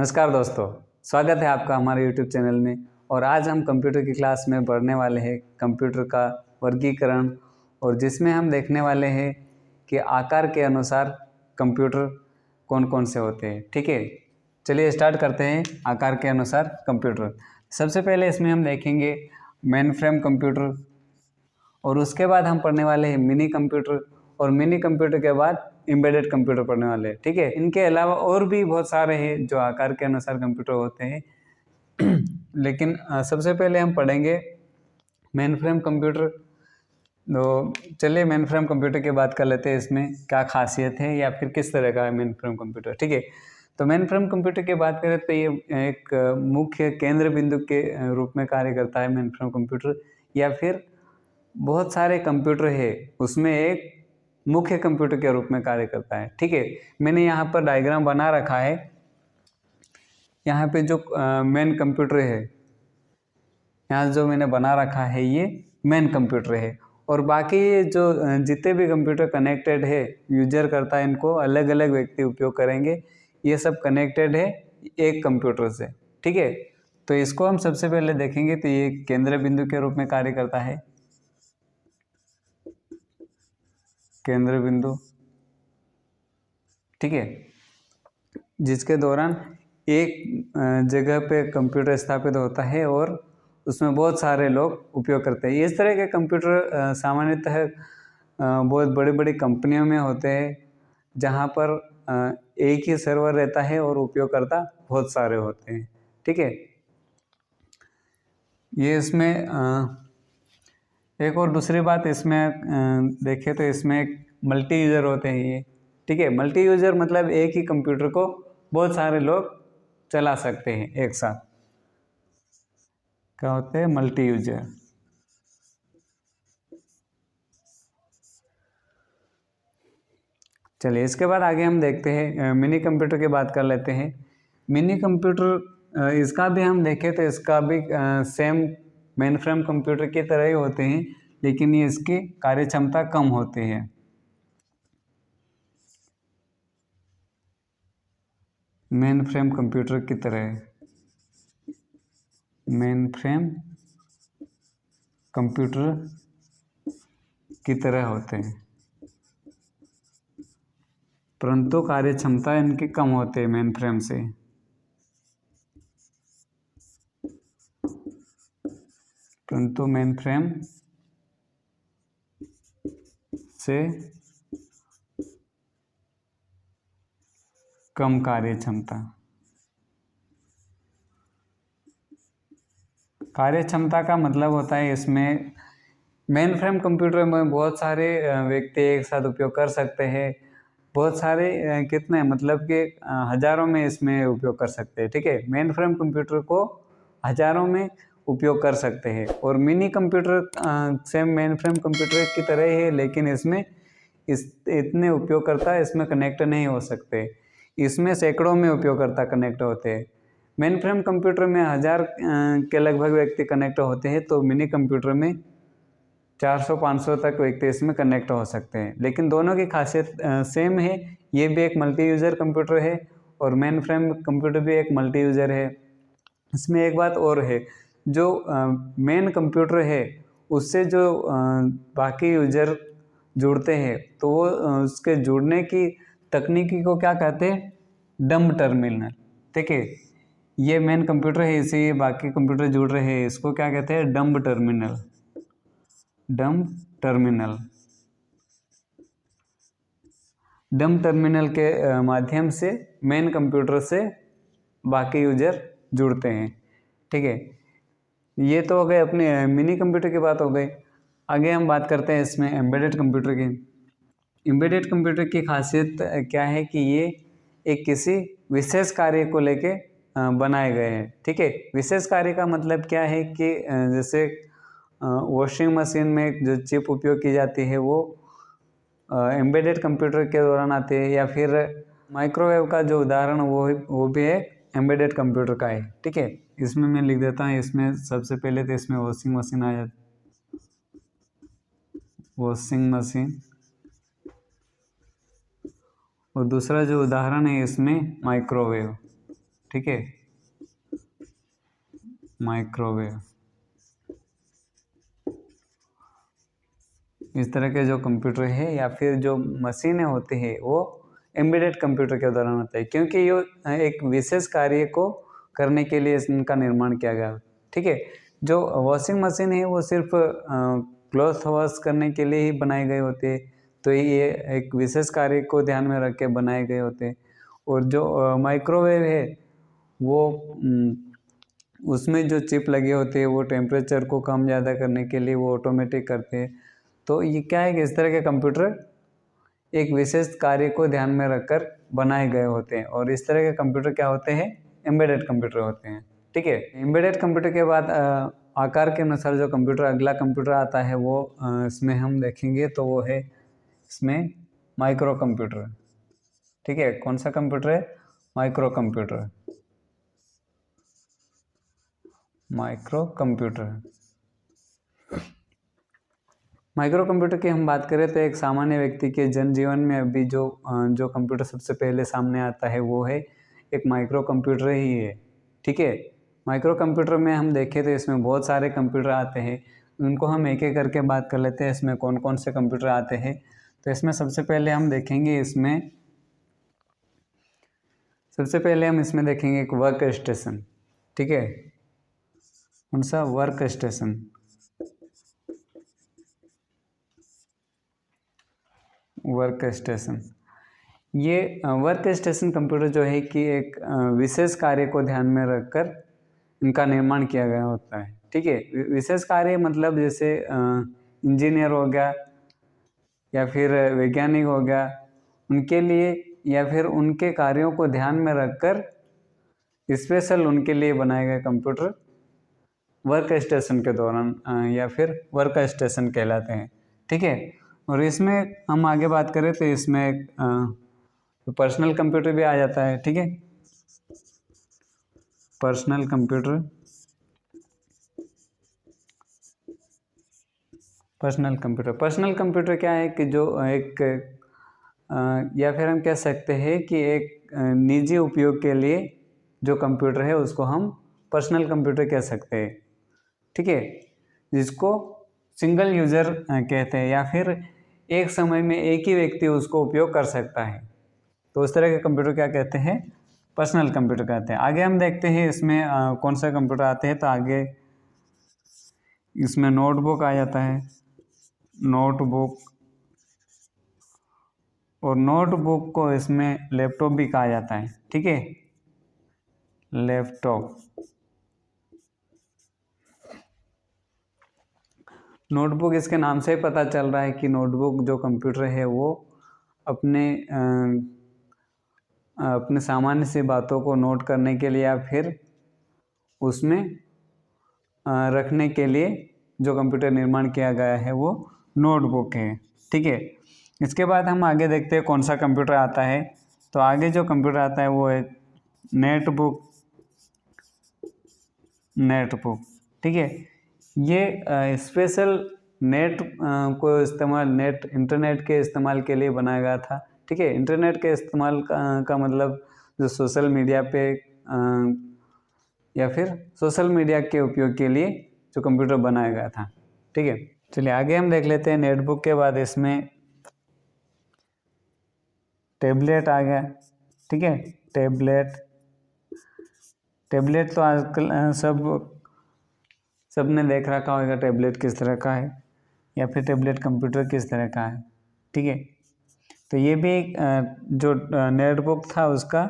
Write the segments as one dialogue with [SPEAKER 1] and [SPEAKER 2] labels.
[SPEAKER 1] नमस्कार दोस्तों, स्वागत है आपका हमारे YouTube चैनल में। और आज हम कंप्यूटर की क्लास में पढ़ने वाले हैं कंप्यूटर का वर्गीकरण, और जिसमें हम देखने वाले हैं कि आकार के अनुसार कंप्यूटर कौन कौन से होते हैं। ठीक है, चलिए स्टार्ट करते हैं। आकार के अनुसार कंप्यूटर, सबसे पहले इसमें हम देखेंगे मेन फ्रेम कंप्यूटर, और उसके बाद हम पढ़ने वाले हैं मिनी कंप्यूटर, और मिनी कंप्यूटर के बाद एम्बेडेड कंप्यूटर पढ़ने वाले हैं। ठीक है, इनके अलावा और भी बहुत सारे हैं जो आकार के अनुसार कंप्यूटर होते हैं लेकिन सबसे पहले हम पढ़ेंगे मेन फ्रेम कंप्यूटर। तो चलिए मेन फ्रेम कंप्यूटर की बात कर लेते हैं, इसमें क्या खासियत है या फिर किस तरह का है मेन फ्रेम कंप्यूटर। ठीक है, तो मेन फ्रेम कंप्यूटर की बात करें तो ये एक मुख्य केंद्र बिंदु के रूप में कार्य करता है मेन फ्रेम कंप्यूटर, या फिर बहुत सारे कंप्यूटर है उसमें एक मुख्य कंप्यूटर के रूप में कार्य करता है। ठीक है, मैंने यहाँ पर डायग्राम बना रखा है। यहाँ पे जो मेन कंप्यूटर है, यहाँ जो मैंने बना रखा है ये मेन कंप्यूटर है, और बाकी जो जितने भी कंप्यूटर कनेक्टेड है यूजर करता है, इनको अलग अलग व्यक्ति उपयोग करेंगे। ये सब कनेक्टेड है एक कंप्यूटर से। ठीक है, तो इसको हम सबसे पहले देखेंगे। तो ये केंद्र बिंदु के रूप में कार्य करता है, केंद्र बिंदु। ठीक है, जिसके दौरान एक जगह पे कंप्यूटर स्थापित होता है और उसमें बहुत सारे लोग उपयोग करते हैं। इस तरह के कंप्यूटर सामान्यतः बहुत बड़ी बड़ी कंपनियों में होते हैं, जहाँ पर एक ही सर्वर रहता है और उपयोगकर्ता बहुत सारे होते हैं। ठीक है, ये इसमें एक और दूसरी बात इसमें देखें तो इसमें एक मल्टी यूज़र होते हैं ये। ठीक है, मल्टी यूज़र मतलब एक ही कंप्यूटर को बहुत सारे लोग चला सकते हैं एक साथ। क्या होते हैं? Multi user. चलिए इसके बाद आगे हम देखते हैं मिनी कंप्यूटर की बात कर लेते हैं। मिनी कंप्यूटर इसका भी हम देखें तो इसका भी सेम मेन फ्रेम कंप्यूटर की तरह ही होते हैं, लेकिन ये इसकी कार्य क्षमता कम होती है। मेन फ्रेम कंप्यूटर की तरह, मेन फ्रेम कंप्यूटर की तरह होते हैं, परंतु कार्य क्षमता इनकी कम होती है मेन फ्रेम से। परंतु मेन फ्रेम से कम कार्य क्षमता। कार्य क्षमता का मतलब होता है इसमें मेन फ्रेम कंप्यूटर में बहुत सारे व्यक्ति एक साथ उपयोग कर सकते हैं। बहुत सारे कितने मतलब कि हजारों में इसमें उपयोग कर सकते हैं। ठीक है, मेन फ्रेम कंप्यूटर को हजारों में उपयोग कर सकते हैं। और mini computer same main frame computer की तरह ही है, लेकिन इसमें इतने उपयोगकर्ता इसमें कनेक्ट नहीं हो सकते। इसमें सैकड़ों में उपयोगकर्ता कनेक्ट होते हैं। मेन फ्रेम कंप्यूटर में 1000 के लगभग व्यक्ति कनेक्ट होते हैं, तो मिनी कंप्यूटर में 400-500 तक व्यक्ति इसमें कनेक्ट हो सकते हैं। लेकिन दोनों की खासियत सेम है। ये भी एक मल्टी यूज़र कंप्यूटर है और मेन फ्रेम कंप्यूटर भी एक मल्टी यूज़र है। इसमें एक बात और है, जो मेन कंप्यूटर है उससे जो बाकी यूज़र जुड़ते हैं, तो वो उसके जुड़ने की तकनीकी को क्या कहते हैं? Dumb terminal. ठीक है, ये मेन कंप्यूटर है, इसे बाकी कंप्यूटर जुड़ रहे हैं, इसको क्या कहते हैं? Dumb terminal. Dumb terminal. Dumb terminal के माध्यम से मेन कंप्यूटर से बाकी यूजर जुड़ते हैं। ठीक है, ये तो हो गए अपने मिनी कंप्यूटर की बात हो गई। आगे हम बात करते हैं इसमें एम्बेडेड कंप्यूटर की। एम्बेडेड कंप्यूटर की खासियत क्या है कि ये एक किसी विशेष कार्य को लेके बनाए गए हैं। ठीक है, विशेष कार्य का मतलब क्या है कि जैसे वॉशिंग मशीन में जो चिप उपयोग की जाती है वो एम्बेडेड कंप्यूटर के दौरान आती है, या फिर माइक्रोवेव का जो उदाहरण वो भी एक एम्बेडेड कंप्यूटर का है। ठीक है, इसमें मैं लिख देता हूँ। इसमें सबसे पहले तो इसमें वॉशिंग मशीन आ जाती, वॉशिंग मशीन, और दूसरा जो उदाहरण है इसमें माइक्रोवेव। ठीक है, माइक्रोवेव। इस तरह के जो कंप्यूटर है या फिर जो मशीनें होती है वो एम्बेडेड कंप्यूटर के दौरान होता है, क्योंकि ये एक विशेष कार्य को करने के लिए इनका निर्माण किया गया। ठीक है, जो वॉशिंग मशीन है वो सिर्फ क्लॉथ वॉश करने के लिए ही बनाए गए होते हैं, तो ये एक विशेष कार्य को ध्यान में रख के बनाए गए होते हैं। और जो माइक्रोवेव है वो उसमें जो चिप लगे होते हैं वो टेम्परेचर को कम ज़्यादा करने के लिए वो ऑटोमेटिक करते हैं। तो ये क्या है कि इस तरह के कंप्यूटर एक विशेष कार्य को ध्यान में रखकर बनाए गए होते हैं, और इस तरह के कंप्यूटर क्या होते हैं, एम्बेडेड कंप्यूटर होते हैं। ठीक है, एम्बेडेड कंप्यूटर के बाद आकार के अनुसार जो कंप्यूटर अगला कंप्यूटर आता है वो इसमें हम देखेंगे, तो वो है इसमें माइक्रो कंप्यूटर। ठीक है, कौन सा कंप्यूटर है, micro computer. Micro computer, micro computer की हम बात करें तो एक सामान्य व्यक्ति के जनजीवन में अभी जो कंप्यूटर सबसे पहले सामने आता है वो है एक माइक्रो कंप्यूटर ही है। ठीक है, माइक्रो कंप्यूटर में हम देखें तो इसमें बहुत सारे कंप्यूटर आते हैं, उनको हम एक एक करके बात कर लेते हैं इसमें कौन कौन से कंप्यूटर आते हैं। तो इसमें सबसे पहले हम देखेंगे एक वर्क स्टेशन। ठीक है, कौन सा, वर्क स्टेशन। वर्क स्टेशन, ये वर्क स्टेशन कंप्यूटर जो है कि एक विशेष कार्य को ध्यान में रखकर इनका निर्माण किया गया होता है। ठीक है, विशेष कार्य मतलब जैसे इंजीनियर हो गया या फिर वैज्ञानिक हो गया, उनके लिए या फिर उनके कार्यों को ध्यान में रखकर स्पेशल उनके लिए बनाए गए कंप्यूटर वर्क स्टेशन के दौरान या फिर वर्क स्टेशन कहलाते हैं। ठीक है, और इसमें हम आगे बात करें तो इसमें पर्सनल कंप्यूटर भी आ जाता है। ठीक है, पर्सनल कंप्यूटर, पर्सनल कंप्यूटर क्या है कि जो एक या फिर हम कह सकते हैं कि एक निजी उपयोग के लिए जो कंप्यूटर है उसको हम पर्सनल कंप्यूटर कह सकते हैं। ठीक है, जिसको सिंगल यूज़र कहते हैं या फिर एक समय में एक ही व्यक्ति उसको उपयोग कर सकता है, तो उस तरह के कंप्यूटर क्या कहते हैं, पर्सनल कंप्यूटर कहते हैं। आगे हम देखते हैं इसमें कौन सा कंप्यूटर आते हैं, तो आगे इसमें नोटबुक आ जाता है, नोटबुक, और नोटबुक को इसमें लैपटॉप भी कहा जाता है। ठीक है, लैपटॉप, नोटबुक इसके नाम से ही पता चल रहा है कि नोटबुक जो कंप्यूटर है वो अपने सामान्य सी बातों को नोट करने के लिए या फिर उसमें रखने के लिए जो कंप्यूटर निर्माण किया गया है वो नोटबुक है। ठीक है, इसके बाद हम आगे देखते हैं कौन सा कंप्यूटर आता है, तो आगे जो कंप्यूटर आता है वो है नेटबुक। ठीक है, ये स्पेशल नेट को इस्तेमाल, इंटरनेट के इस्तेमाल के लिए बनाया गया था। ठीक है, इंटरनेट के इस्तेमाल का मतलब जो सोशल मीडिया पे या फिर सोशल मीडिया के उपयोग के लिए जो कंप्यूटर बनाया गया था। ठीक है, चलिए आगे हम देख लेते हैं। नेटबुक के बाद इसमें टैबलेट आ गया। ठीक है, टैबलेट तो आजकल सबने देख रखा होगा टैबलेट किस तरह का है या फिर टैबलेट कंप्यूटर किस तरह का है। ठीक है, तो ये भी जो नेटबुक था उसका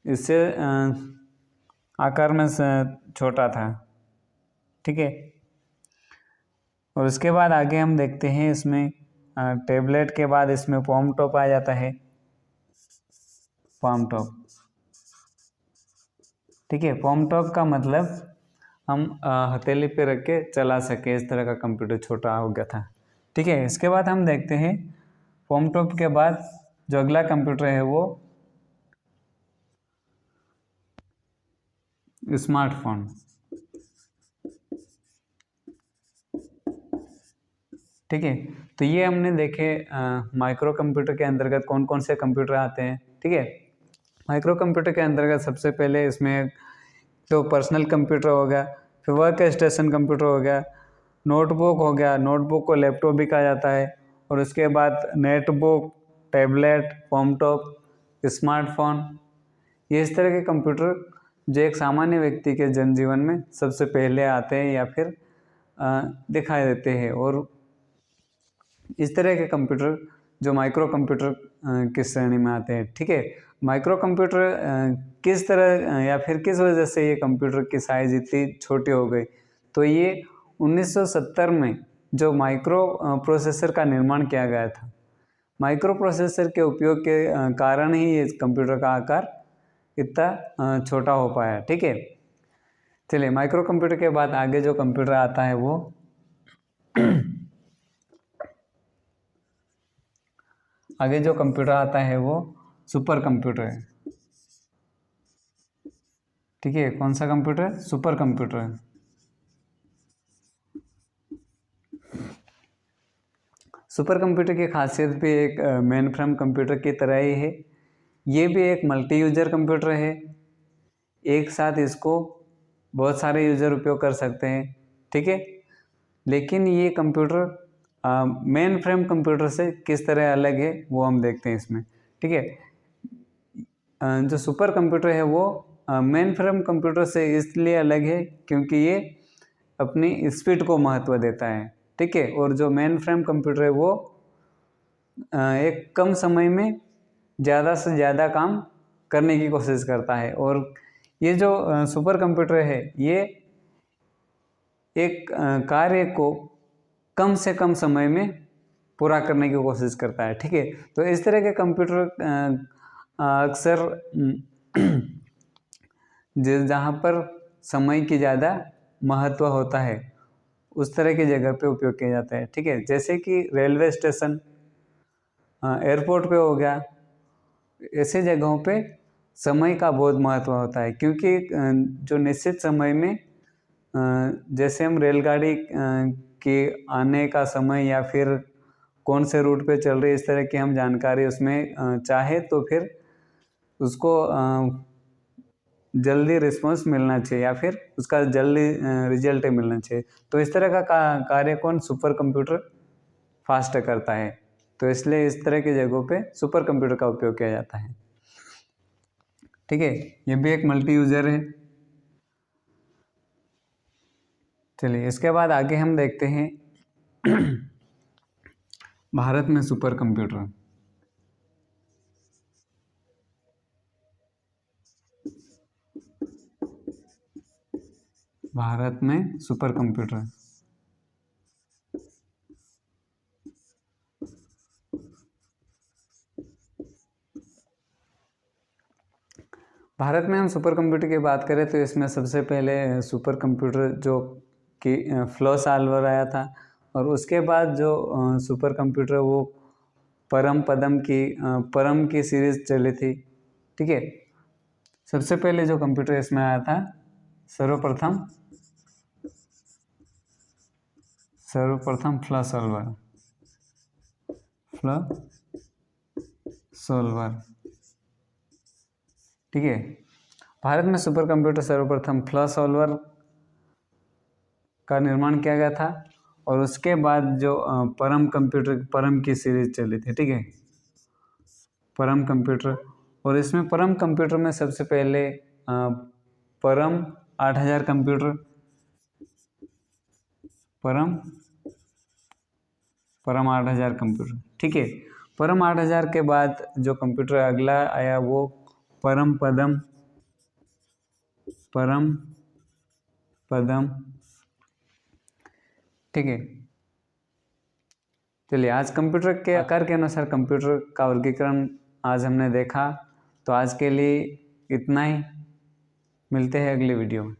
[SPEAKER 1] इससे आकार में छोटा था। ठीक है, और उसके बाद आगे हम देखते हैं इसमें टैबलेट के बाद इसमें पॉम टॉप आ जाता है, पॉम टॉप। ठीक है, पॉम टॉप का मतलब हम हथेली पे रख के चला सके, इस तरह का कंप्यूटर छोटा हो गया था। ठीक है, इसके बाद हम देखते हैं पॉम टॉप के बाद जो अगला कंप्यूटर है वो स्मार्टफोन। ठीक है, तो ये हमने देखे माइक्रो कंप्यूटर के अंतर्गत कौन कौन से कंप्यूटर आते हैं। ठीक है, माइक्रो कंप्यूटर के अंतर्गत सबसे पहले इसमें तो पर्सनल कंप्यूटर हो गया, फिर वर्क स्टेशन कंप्यूटर हो गया, नोटबुक हो गया, नोटबुक को लैपटॉप भी कहा जाता है, और उसके बाद नेटबुक, टैबलेट, लैपटॉप, स्मार्टफोन, ये इस तरह के कंप्यूटर जो एक सामान्य व्यक्ति के जनजीवन में सबसे पहले आते हैं या फिर दिखाई देते हैं। और इस तरह के कंप्यूटर जो माइक्रो कंप्यूटर की श्रेणी में आते हैं। ठीक है, माइक्रो कंप्यूटर किस तरह या फिर किस वजह से ये कंप्यूटर की साइज इतनी छोटी हो गई, तो ये 1970 में जो माइक्रो प्रोसेसर का निर्माण किया गया था, माइक्रो प्रोसेसर के उपयोग के कारण ही ये कंप्यूटर का आकार इतना छोटा हो पाया। ठीक है, चलिए माइक्रो कंप्यूटर के बाद आगे जो कंप्यूटर आता है वो आगे जो कंप्यूटर आता है वो सुपर कंप्यूटर है। ठीक है, कौन सा कंप्यूटर है? सुपर कंप्यूटर है। सुपर कंप्यूटर की खासियत भी एक मेन फ्रेम कंप्यूटर की तरह ही है। ये भी एक मल्टी यूजर कंप्यूटर है, एक साथ इसको बहुत सारे यूजर उपयोग कर सकते हैं। ठीक है, लेकिन ये कंप्यूटर मेन फ्रेम कंप्यूटर से किस तरह अलग है वो हम देखते हैं इसमें। ठीक है, जो सुपर कंप्यूटर है वो मेन फ्रेम कंप्यूटर से इसलिए अलग है क्योंकि ये अपनी स्पीड को महत्व देता है। ठीक है, और जो मेन फ्रेम कंप्यूटर है वो एक कम समय में ज़्यादा से ज़्यादा काम करने की कोशिश करता है, और ये जो सुपर कंप्यूटर है ये एक कार्य को कम से कम समय में पूरा करने की कोशिश करता है। ठीक है, तो इस तरह के कंप्यूटर अक्सर जहाँ पर समय की ज़्यादा महत्व होता है उस तरह की जगह पे उपयोग किया जाता है। ठीक है, जैसे कि रेलवे स्टेशन, एयरपोर्ट पे हो गया, ऐसे जगहों पे समय का बहुत महत्व होता है, क्योंकि जो निश्चित समय में जैसे हम रेलगाड़ी के आने का समय या फिर कौन से रूट पे चल रही है इस तरह की हम जानकारी उसमें चाहे तो फिर उसको जल्दी रिस्पॉन्स मिलना चाहिए या फिर उसका जल्दी रिजल्ट मिलना चाहिए। तो इस तरह का कार्य कौन? सुपर कंप्यूटर फास्ट करता है, तो इसलिए इस तरह की जगहों पे सुपर कंप्यूटर का उपयोग किया जाता है। ठीक है, ये भी एक मल्टी यूजर है। चलिए इसके बाद आगे हम देखते हैं भारत में सुपर कंप्यूटर। भारत में सुपर कंप्यूटर भारत में हम सुपर कंप्यूटर की बात करें तो इसमें सबसे पहले सुपर कंप्यूटर जो कि फ्लो सॉल्वर आया था, और उसके बाद जो सुपर कंप्यूटर वो परम की सीरीज चली थी। ठीक है, सबसे पहले जो कंप्यूटर इसमें आया था सर्वप्रथम फ्लो सॉल्वर। ठीक है, भारत में सुपर कंप्यूटर सर्वप्रथम फ्लो सॉल्वर का निर्माण किया गया था, और उसके बाद जो परम की सीरीज चली थी। ठीक है, परम कंप्यूटर, और इसमें परम कंप्यूटर में सबसे पहले परम 8000 कंप्यूटर, परम 8000 कंप्यूटर। ठीक है, परम 8000 के बाद जो कंप्यूटर अगला आया वो परम पदम। ठीक है, चलिए आज कंप्यूटर के आकार के अनुसार कंप्यूटर का वर्गीकरण आज हमने देखा, तो आज के लिए इतना ही। मिलते हैं अगली वीडियो में।